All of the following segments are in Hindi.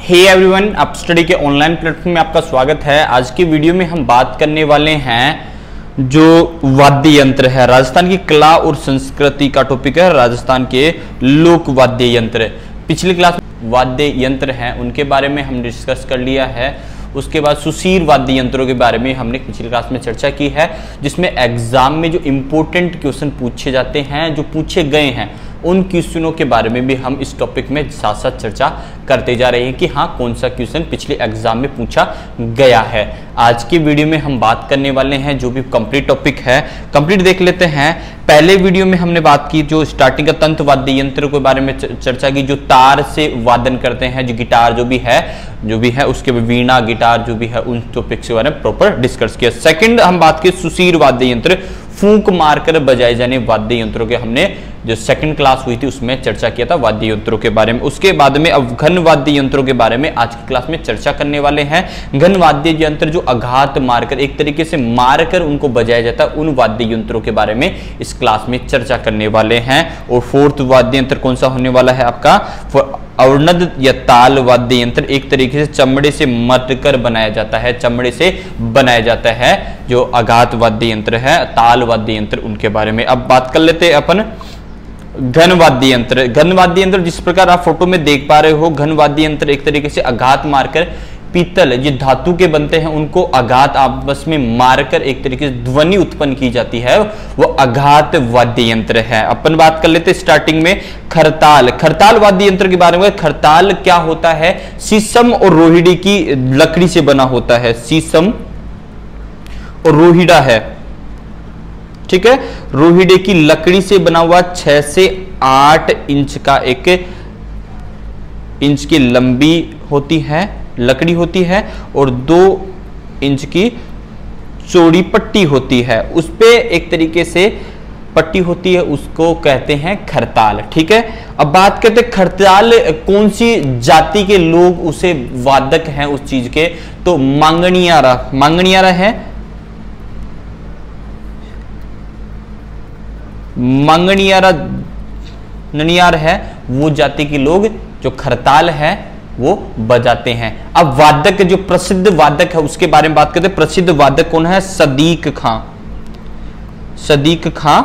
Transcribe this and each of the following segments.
हे एवरीवन, आप स्टडी के ऑनलाइन प्लेटफॉर्म में आपका स्वागत है। आज की वीडियो में हम बात करने वाले हैं जो वाद्य यंत्र है। राजस्थान की कला और संस्कृति का टॉपिक है, राजस्थान के लोक वाद्य यंत्र। पिछली क्लास में वाद्य यंत्र हैं उनके बारे में हमने डिस्कस कर लिया है। उसके बाद सुशीर वाद्य यंत्रों के बारे में हमने पिछली क्लास में चर्चा की है, जिसमें एग्जाम में जो इंपॉर्टेंट क्वेश्चन पूछे जाते हैं, जो पूछे गए हैं, उन क्वेश्चनों के बारे में भी हम इस टॉपिक में साथ साथ चर्चा करते जा रहे हैं कि हाँ कौन सा क्वेश्चन पिछले एग्जाम में पूछा गया है। आज की वीडियो में हम बात करने वाले हैं जो भी कंप्लीट टॉपिक है, कंप्लीट देख लेते हैं। पहले वीडियो में हमने बात की जो स्टार्टिंग का तंत्र वाद्य यंत्र के बारे में चर्चा की, जो तार से वादन करते हैं, जो गिटार जो भी है उसके वीणा गिटार जो भी है, उन टॉपिक्स के बारे में प्रॉपर डिस्कस किया। सेकंड हम बात की सुशीर वाद्य यंत्र, फूंक मारकर बजाए जाने वाद्य यंत्रों के हमने जो सेकंड क्लास हुई थी उसमें चर्चा किया था वाद्य यंत्रों के बारे में। उसके बाद में अब घन वाद्य यंत्रों के बारे में आज की क्लास में चर्चा करने वाले हैं। घन वाद्य यंत्र जो आघात मारकर, एक तरीके से मारकर उनको बजाया जाता है, उन वाद्य यंत्रों के बारे में इस क्लास में चर्चा करने वाले हैं। और फोर्थ वाद्य यंत्र कौन सा होने वाला है आपका? अवनद या ताल वाद्य यंत्र, एक तरीके से चमड़े से मटकर बनाया जाता है, चमड़े से बनाया जाता है जो आघात वाद्य यंत्र है, ताल वाद्य यंत्र, उनके बारे में अब बात कर लेते हैं अपन। घन वाद्य यंत्र, घन वाद्य यंत्र जिस प्रकार आप फोटो में देख पा रहे हो, घन वाद्य यंत्र एक तरीके से आघात मारकर, पीतल ये धातु के बनते हैं, उनको आघात आपस में मारकर एक तरीके से ध्वनि उत्पन्न की जाती है, वो आघात वाद्य यंत्र है। अपन बात कर लेते स्टार्टिंग में खरताल। खरताल वाद्य यंत्र के बारे में, खरताल क्या होता है? शीशम और रोहिड़ी की लकड़ी से बना होता है, शीशम और रोहिड़ा है, ठीक है, रोहिड़े की लकड़ी से बना हुआ 6 से 8 इंच का, 1 इंच की लंबी होती है लकड़ी होती है और 2 इंच की चौड़ी पट्टी होती है, उस पे एक तरीके से पट्टी होती है, उसको कहते हैं खरताल। ठीक है, अब बात करते हैं खरताल कौन सी जाति के लोग उसे वादक हैं उस चीज के, तो मांगणियारा है, मांगणियारा ननियार है, वो जाति के लोग जो खरताल है वो बजाते हैं। अब वादक जो प्रसिद्ध वादक है उसके बारे में बात करते हैं। प्रसिद्ध वादक कौन है? सदीक खां, सदीक खां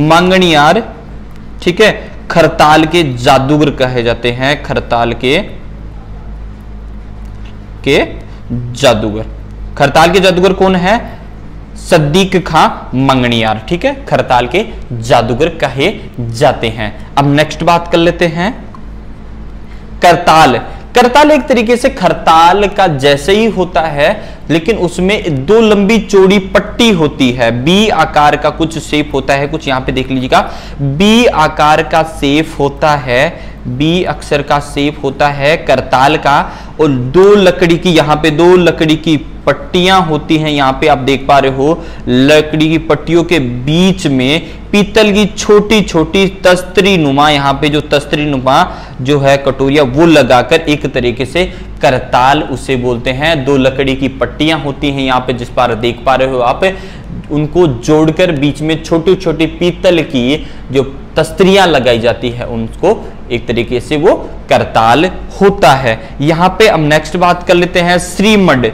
मांगणियार, ठीक है, खरताल के जादूगर कहे जाते हैं, खरताल के जादूगर। खरताल के जादूगर कौन है? सदीक खां मंगणियार, ठीक है, खरताल के जादूगर कहे जाते हैं। अब नेक्स्ट बात कर लेते हैं करताल। करताल एक तरीके से खरताल का जैसे ही होता है, लेकिन उसमें 2 लंबी चौड़ी पट्टी होती है, बी आकार का कुछ शेप होता है, कुछ यहां पे देख लीजिएगा, बी आकार का शेप होता है, बी अक्षर का शेप होता है करताल का, और 2 लकड़ी की, यहां पे 2 लकड़ी की पट्टियां होती हैं, यहां पे आप देख पा रहे हो, लकड़ी की पट्टियों के बीच में पीतल की छोटी छोटी तस्तरी नुमा, यहां पे जो तस्तरी नुमा जो है कटोरिया, वो लगाकर एक तरीके से करताल उसे बोलते हैं। 2 लकड़ी की पट्टियां होती हैं यहां पे, जिस पर देख पा रहे हो आप, उनको जोड़कर बीच में छोटी छोटी पीतल की जो तस्तरियां लगाई जाती है, उनको एक तरीके से वो करताल होता है। यहां पे अब नेक्स्ट बात कर लेते हैं श्रीमड।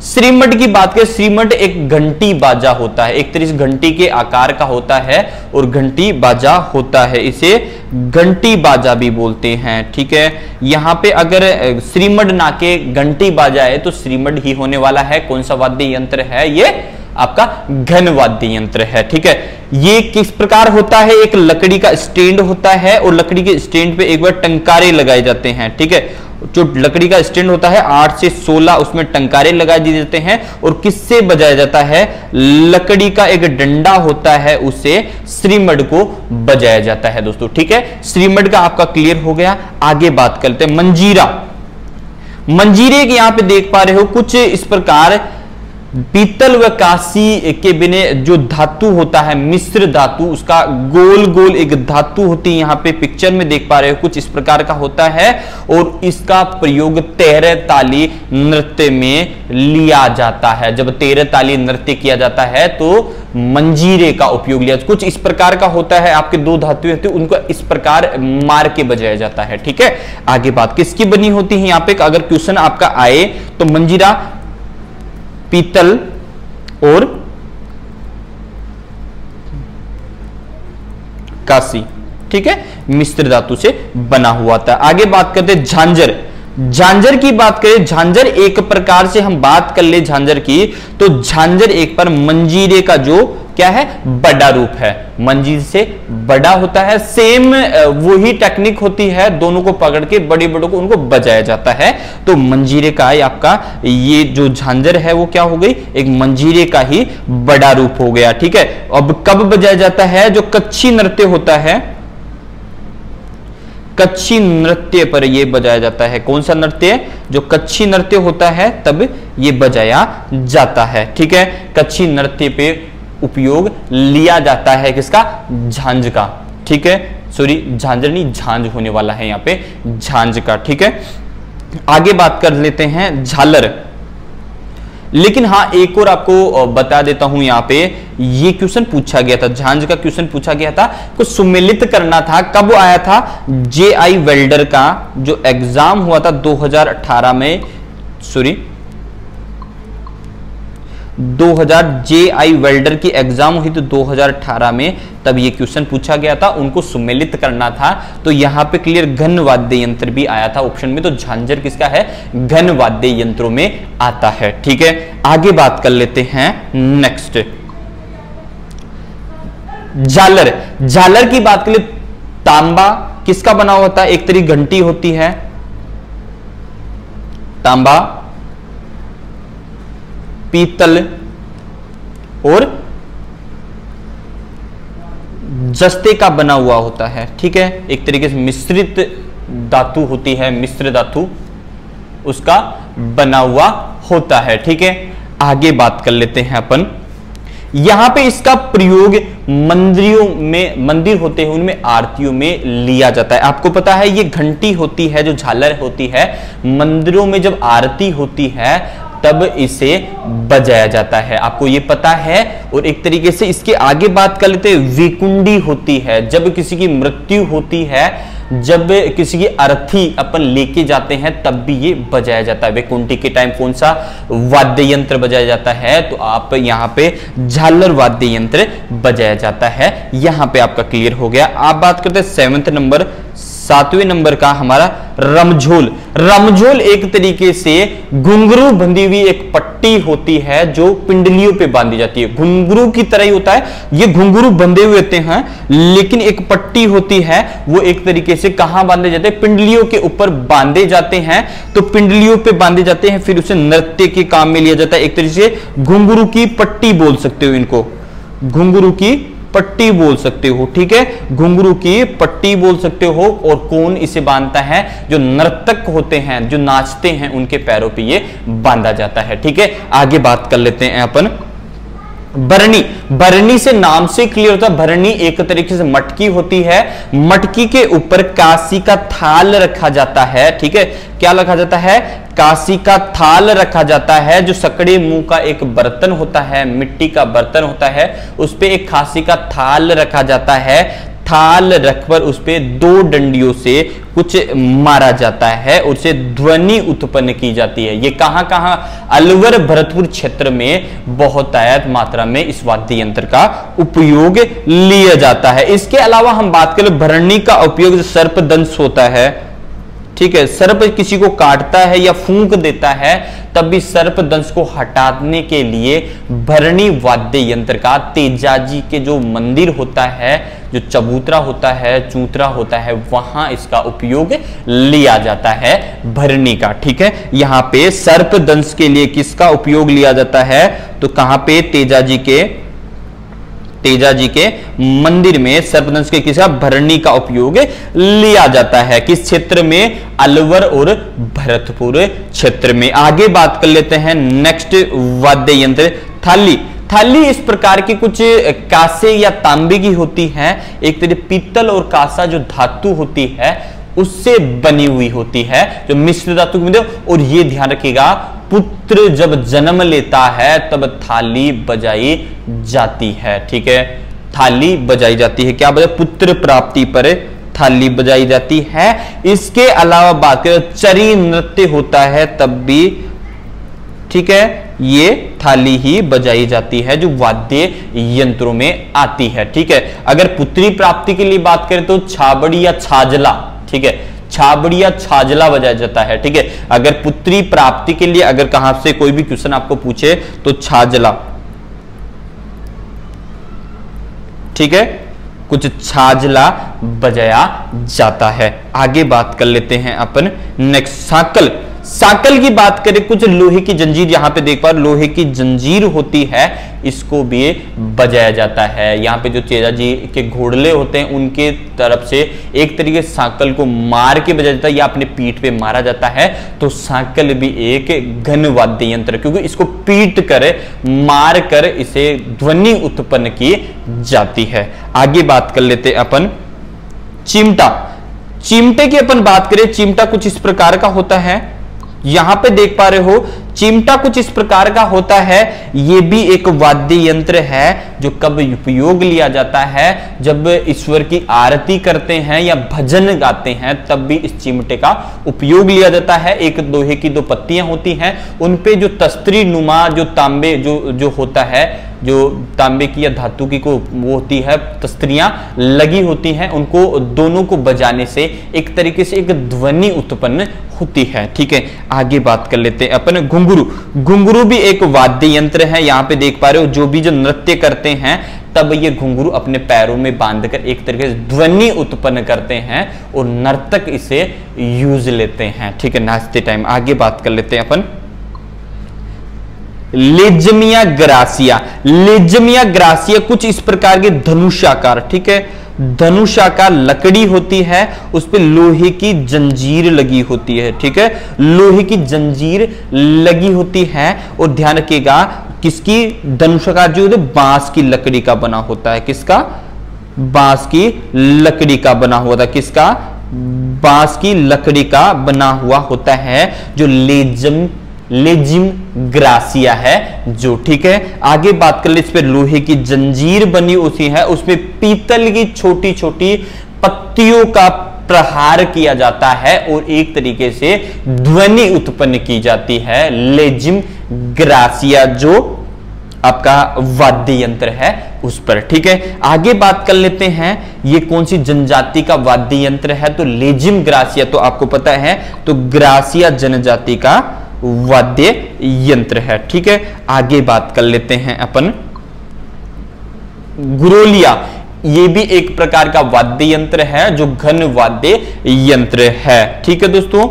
श्रीमड की बात करें, श्रीमड एक घंटी बाजा होता है, एक तरीके से घंटी के आकार का होता है और घंटी बाजा होता है, इसे घंटी बाजा भी बोलते हैं। ठीक है, यहां पे अगर श्रीमड ना के घंटी बाजा है तो श्रीमड ही होने वाला है। कौन सा वाद्य यंत्र है? ये आपका घन वाद्य यंत्र है। ठीक है, ये किस प्रकार होता है? एक लकड़ी का स्टैंड होता है और लकड़ी के स्टैंड पे एक बार टंकारे लगाए जाते हैं। ठीक है, जो लकड़ी का स्टैंड होता है 8 से 16 उसमें टंकारे लगा दिए जाते हैं, और किससे बजाया जाता है? लकड़ी का एक डंडा होता है, उससे श्रीमड को बजाया जाता है दोस्तों। ठीक है, श्रीमड का आपका क्लियर हो गया। आगे बात करते हैं मंजीरा। मंजीरे के यहां पे देख पा रहे हो कुछ इस प्रकार पीतल व कांसी के बने जो धातु होता है, मिश्र धातु, उसका गोल गोल एक धातु होती है, यहाँ पे पिक्चर में देख पा रहे हो कुछ इस प्रकार का होता है, और इसका प्रयोग 13 ताली नृत्य में लिया जाता है। जब 13 ताली नृत्य किया जाता है तो मंजीरे का उपयोग लिया, कुछ इस प्रकार का होता है, आपके दो धातु होते हैं उनको इस प्रकार मार के बजाया जाता है। ठीक है, आगे बात किसकी बनी होती है, यहाँ पे अगर क्वेश्चन आपका आए तो मंजीरा पीतल और कांसी, ठीक है, मिश्र धातु से बना हुआ था। आगे बात करते हैं झांझर। झांझर की बात करें, झांझर एक प्रकार से हम बात कर ले झांझर की, तो झांझर एक पर मंजीरे का जो क्या है, बड़ा रूप है, मंजीर से बड़ा होता है। सेम वही टेक्निक होती है, दोनों को पकड़ के बड़े बड़ों को उनको बजाया जाता है। तो मंजीरे का आपका ये जो झांझर है वो क्या हो गई, एक मंजीरे का ही बड़ा रूप हो गया। ठीक है, अब कब बजाया जाता है, जो कच्छी नृत्य होता है, कच्छी नृत्य पर यह बजाया जाता है। कौन सा नृत्य, जो कच्छी नृत्य होता है तब ये बजाया जाता है। ठीक है, कच्छी नृत्य पे उपयोग लिया जाता है किसका, झांझ का। ठीक है, सॉरी झांझर नहीं, झांझ होने वाला है यहाँ पे, झांझ का। ठीक है, आगे बात कर लेते हैं झालर। लेकिन हाँ, एक और आपको बता देता हूं, यहाँ पे ये क्वेश्चन पूछा गया था, झांझ का क्वेश्चन पूछा गया था, कुछ सुमेलित करना था। कब आया था, जेआई वेल्डर का जो एग्जाम हुआ था 2018 में, सॉरी 2000 जेआई वेल्डर की एग्जाम हुई तो 2018 में, तब ये क्वेश्चन पूछा गया था, उनको सुमेलित करना था। तो यहां पे क्लियर घन वाद्य यंत्र भी आया था ऑप्शन में, तो झांझर किसका है, घन वाद्य यंत्रों में आता है। ठीक है, आगे बात कर लेते हैं नेक्स्ट, झालर। झालर की बात करें, तांबा किसका बना हुआ होता है, एक तरीके घंटी होती है, तांबा, पीतल और जस्ते का बना हुआ होता है। ठीक है, एक तरीके से मिश्रित धातु होती है, मिश्र धातु उसका बना हुआ होता है। ठीक है, आगे बात कर लेते हैं अपन, यहां पे इसका प्रयोग मंदिरों में, मंदिर होते हैं उनमें आरतियों में लिया जाता है। आपको पता है ये घंटी होती है, जो झालर होती है, मंदिरों में जब आरती होती है तब इसे बजाया जाता है, आपको ये पता है। और एक तरीके से इसके आगे बात कर लेते हैं, वेकुंडी होती है, जब किसी की मृत्यु होती है, जब किसी की अर्थी अपन लेके जाते हैं तब भी ये बजाया जाता है। वेकुंठी के टाइम कौन सा वाद्य यंत्र बजाया जाता है, तो आप यहां पे झालर वाद्य यंत्र बजाया जाता है। यहां पे आपका क्लियर हो गया। आप बात करते हैं 7वें नंबर, 7वें नंबर का हमारा रमझोल। रमझोल एक तरीके से घुंघरू बंधी हुई एक पट्टी होती है जो पिंडलियों पे बांधी जाती है, घुंघरू की तरह ही होता है, ये घुंघरू बंधे हुए होते हैं, लेकिन एक पट्टी होती है, वो एक तरीके से कहां बांधे जाते हैं, पिंडलियों के ऊपर बांधे जाते हैं। तो पिंडलियों पे बांधे जाते हैं, फिर उसे नृत्य के काम में लिया जाता है। एक तरीके से घुंघरू की पट्टी बोल सकते हो इनको, घुंघरू की पट्टी बोल सकते हो। ठीक है, घुंघरू की पट्टी बोल सकते हो। और कौन इसे बांधता है, जो नर्तक होते हैं, जो नाचते हैं, उनके पैरों पे ये बांधा जाता है। ठीक है, आगे बात कर लेते हैं अपन, भरणी। भरणी से नाम से क्लियर होता है, भरणी एक तरीके से मटकी होती है, मटकी के ऊपर कांसी का थाल रखा जाता है। ठीक है, क्या रखा जाता है, कांसी का थाल रखा जाता है, जो सकड़े मुंह का एक बर्तन होता है, मिट्टी का बर्तन होता है, उस पे एक कांसी का थाल रखा जाता है। थाल रखकर उस पे 2 डंडियों से कुछ मारा जाता है, उससे ध्वनि उत्पन्न की जाती है। ये कहां कहां, अलवर भरतपुर क्षेत्र में बहुत मात्रा में इस वाद्य यंत्र का उपयोग लिया जाता है। इसके अलावा हम बात करें, भरणी का उपयोग जो सर्पदंश होता है, ठीक है, सर्प किसी को काटता है या फूंक देता है, तब भी सर्पदंश को हटाने के लिए भरणी वाद्य यंत्र का तेजाजी के जो मंदिर होता है, जो चबूतरा होता है, चूतरा होता है, वहां इसका उपयोग लिया जाता है, भरणी का। ठीक है, यहां पे सर्पदंश के लिए किसका उपयोग लिया जाता है, तो कहां पे, तेजाजी के मंदिर में सर्पदंश के किसी भरणी का उपयोग लिया जाता है। किस क्षेत्र में? अलवर और भरतपुर क्षेत्र में। आगे बात कर लेते हैं नेक्स्ट वाद्य यंत्र थाली। थाली इस प्रकार की कुछ कांसे या तांबे की होती है, एक तरह पीतल और कांसा जो धातु होती है उससे बनी हुई होती है, जो मिश्र धातु की। और ये ध्यान रखिएगा, पुत्र जब जन्म लेता है तब थाली बजाई जाती है। ठीक है, थाली बजाई जाती है। क्या बजाई? पुत्र प्राप्ति पर थाली बजाई जाती है। इसके अलावा बात करें चरी नृत्य होता है तब भी, ठीक है, ये थाली ही बजाई जाती है जो वाद्य यंत्रों में आती है। ठीक है, अगर पुत्री प्राप्ति के लिए बात करें तो छाबड़ी या छाजला, ठीक है, छाबड़ी या छाजला बजाया जाता है। ठीक है, अगर पुत्री प्राप्ति के लिए अगर कहां से कोई भी क्वेश्चन आपको पूछे तो छाजला, ठीक है, कुछ छाजला बजाया जाता है। आगे बात कर लेते हैं अपन नेक्स्ट साकल। साकल की बात करें, कुछ लोहे की जंजीर, यहां पे देख पा रहे लोहे की जंजीर होती है, इसको भी बजाया जाता है। यहां पे जो चेजा जी के घोड़ले होते हैं उनके तरफ से एक तरीके से साकल को मार के बजाया जाता है या अपने पीठ पे मारा जाता है। तो साकल भी एक घन वाद्य यंत्र, क्योंकि इसको पीट कर मार कर इसे ध्वनि उत्पन्न की जाती है। आगे बात कर लेते हैं अपन चिमटा। चिमटे की अपन बात करें, चिमटा कुछ इस प्रकार का होता है, यहां पे देख पा रहे हो चिमटा कुछ इस प्रकार का होता है। यह भी एक वाद्य यंत्र है जो कब उपयोग लिया जाता है? जब ईश्वर की आरती करते हैं या भजन गाते हैं तब भी इस चिमटे का उपयोग लिया जाता है। एक लोहे की दो पत्तियां होती हैं, उनपे जो तस्त्री नुमा जो तांबे जो होता है, जो तांबे की या धातु की को वो होती है तस्त्रियां लगी होती हैं, उनको दोनों को बजाने से एक तरीके से एक ध्वनि उत्पन्न होती है। ठीक है, आगे बात कर लेते हैं अपन घुंघरू। घुंघरू भी एक वाद्य यंत्र है। यहां पे देख पा रहे हो जो भी जो नृत्य करते हैं तब ये घुंघरू अपने पैरों में बांधकर एक तरीके से ध्वनि उत्पन्न करते हैं और नर्तक इसे यूज लेते हैं। ठीक है, नाचते टाइम। आगे बात कर लेते हैं अपन लेजमिया ग्रासिया। लेजमिया ग्रासिया कुछ इस प्रकार के धनुषाकार, ठीक है, धनुषाकार लकड़ी होती है, उस पे लोहे की जंजीर लगी होती है। ठीक है, लोहे की जंजीर लगी होती है और ध्यान रखिएगा किसकी? धनुषाकार जो बांस की लकड़ी का बना होता है। किसका? बांस की लकड़ी का बना हुआ था। किसका? बांस की लकड़ी का बना हुआ होता है जो लेजिम ग्रासिया है जो। ठीक है, आगे बात कर ले, इस पे लोहे की जंजीर बनी होती है, उसमें पीतल की छोटी छोटी पत्तियों का प्रहार किया जाता है और एक तरीके से ध्वनि उत्पन्न की जाती है। लेजिम ग्रासिया जो आपका वाद्य यंत्र है उस पर। ठीक है, आगे बात कर लेते हैं ये कौन सी जनजाति का वाद्य यंत्र है? तो लेजिम ग्रासिया तो आपको पता है, तो ग्रासिया जनजाति का वाद्य यंत्र है। ठीक है, आगे बात कर लेते हैं अपन गुरोलिया। ये भी एक प्रकार का वाद्य यंत्र है जो घन वाद्य यंत्र है। ठीक है दोस्तों,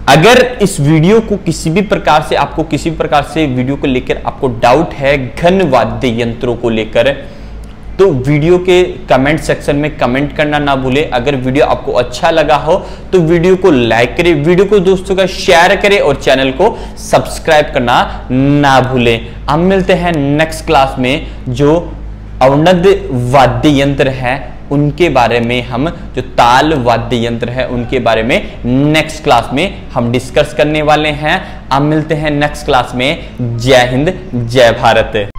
अगर इस वीडियो को किसी भी प्रकार से आपको किसी भी प्रकार से वीडियो को लेकर आपको डाउट है घन वाद्य यंत्रों को लेकर, तो वीडियो के कमेंट सेक्शन में कमेंट करना ना भूले। अगर वीडियो आपको अच्छा लगा हो तो वीडियो को लाइक करें, वीडियो को दोस्तों का शेयर करें और चैनल को सब्सक्राइब करना ना भूलें। हम मिलते हैं नेक्स्ट क्लास में, जो अवनद वाद्य यंत्र है उनके बारे में, हम जो ताल वाद्य यंत्र है उनके बारे में नेक्स्ट क्लास में हम डिस्कस करने वाले हैं। हम मिलते हैं नेक्स्ट क्लास में। जय हिंद, जय भारत।